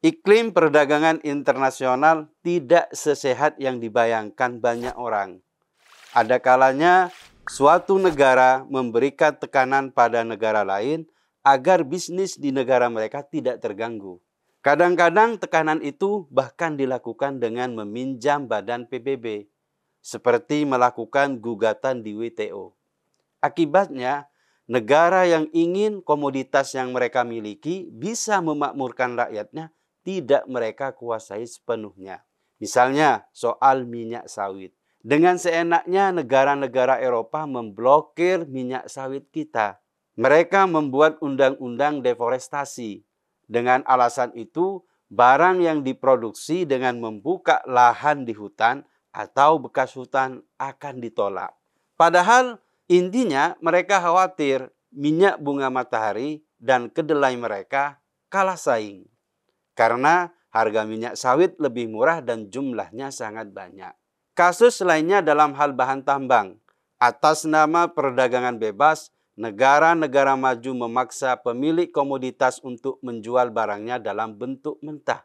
Iklim perdagangan internasional tidak sesehat yang dibayangkan banyak orang. Ada kalanya suatu negara memberikan tekanan pada negara lain agar bisnis di negara mereka tidak terganggu. Kadang-kadang tekanan itu bahkan dilakukan dengan meminjam badan PBB, seperti melakukan gugatan di WTO. Akibatnya, negara yang ingin komoditas yang mereka miliki bisa memakmurkan rakyatnya tidak mereka kuasai sepenuhnya. Misalnya soal minyak sawit. Dengan seenaknya negara-negara Eropa memblokir minyak sawit kita. Mereka membuat undang-undang deforestasi. Dengan alasan itu, barang yang diproduksi dengan membuka lahan di hutan atau bekas hutan akan ditolak. Padahal intinya mereka khawatir minyak bunga matahari dan kedelai mereka kalah saing. Karena harga minyak sawit lebih murah dan jumlahnya sangat banyak. Kasus lainnya dalam hal bahan tambang. Atas nama perdagangan bebas, negara-negara maju memaksa pemilik komoditas untuk menjual barangnya dalam bentuk mentah.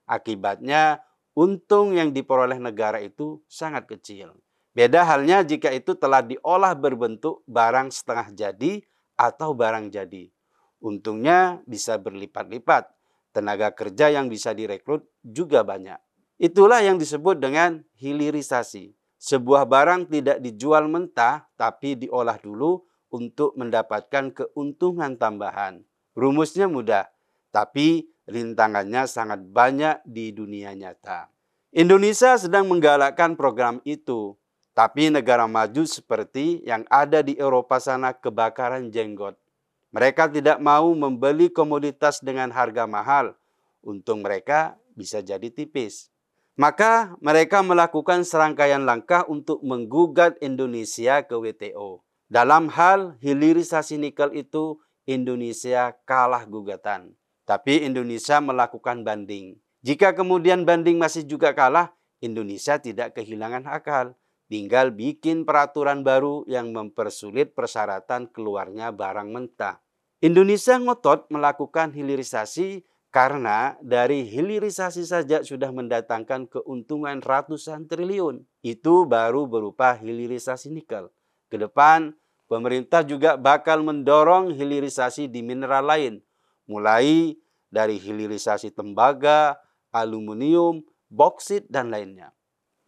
Akibatnya, untung yang diperoleh negara itu sangat kecil. Beda halnya jika itu telah diolah berbentuk barang setengah jadi atau barang jadi. Untungnya bisa berlipat-lipat. Tenaga kerja yang bisa direkrut juga banyak. Itulah yang disebut dengan hilirisasi. Sebuah barang tidak dijual mentah, tapi diolah dulu untuk mendapatkan keuntungan tambahan. Rumusnya mudah, tapi rintangannya sangat banyak di dunia nyata. Indonesia sedang menggalakkan program itu, tapi negara maju seperti yang ada di Eropa sana kebakaran jenggot. Mereka tidak mau membeli komoditas dengan harga mahal. Untung mereka bisa jadi tipis. Maka mereka melakukan serangkaian langkah untuk menggugat Indonesia ke WTO. Dalam hal hilirisasi nikel itu, Indonesia kalah gugatan. Tapi Indonesia melakukan banding. Jika kemudian banding masih juga kalah, Indonesia tidak kehilangan akal. Tinggal bikin peraturan baru yang mempersulit persyaratan keluarnya barang mentah. Indonesia ngotot melakukan hilirisasi karena dari hilirisasi saja sudah mendatangkan keuntungan ratusan triliun. Itu baru berupa hilirisasi nikel. Kedepan, pemerintah juga bakal mendorong hilirisasi di mineral lain, mulai dari hilirisasi tembaga, aluminium, boksit, dan lainnya.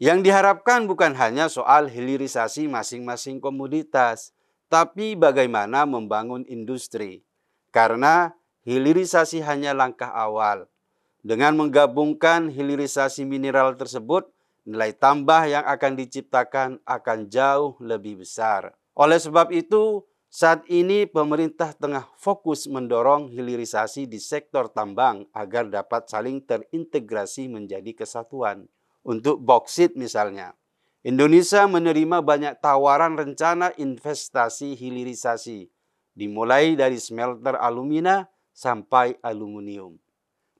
Yang diharapkan bukan hanya soal hilirisasi masing-masing komoditas, tapi bagaimana membangun industri. Karena hilirisasi hanya langkah awal. Dengan menggabungkan hilirisasi mineral tersebut, nilai tambah yang akan diciptakan akan jauh lebih besar. Oleh sebab itu, saat ini pemerintah tengah fokus mendorong hilirisasi di sektor tambang agar dapat saling terintegrasi menjadi kesatuan. Untuk boksit misalnya, Indonesia menerima banyak tawaran rencana investasi hilirisasi, dimulai dari smelter alumina sampai aluminium.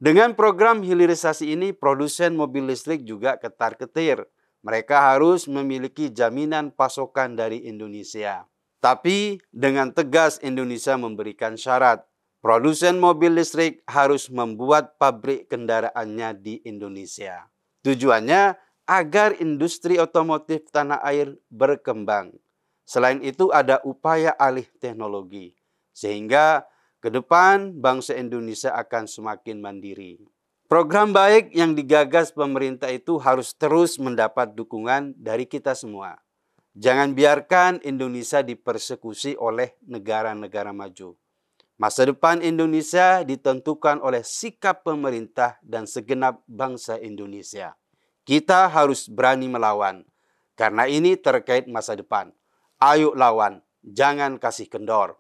Dengan program hilirisasi ini, produsen mobil listrik juga ketar-ketir. Mereka harus memiliki jaminan pasokan dari Indonesia. Tapi dengan tegas Indonesia memberikan syarat. Produsen mobil listrik harus membuat pabrik kendaraannya di Indonesia. Tujuannya agar industri otomotif tanah air berkembang. Selain itu ada upaya alih teknologi. Sehingga ke depan bangsa Indonesia akan semakin mandiri. Program baik yang digagas pemerintah itu harus terus mendapat dukungan dari kita semua. Jangan biarkan Indonesia dipersekusi oleh negara-negara maju. Masa depan Indonesia ditentukan oleh sikap pemerintah dan segenap bangsa Indonesia. Kita harus berani melawan, karena ini terkait masa depan. Ayo lawan, jangan kasih kendor.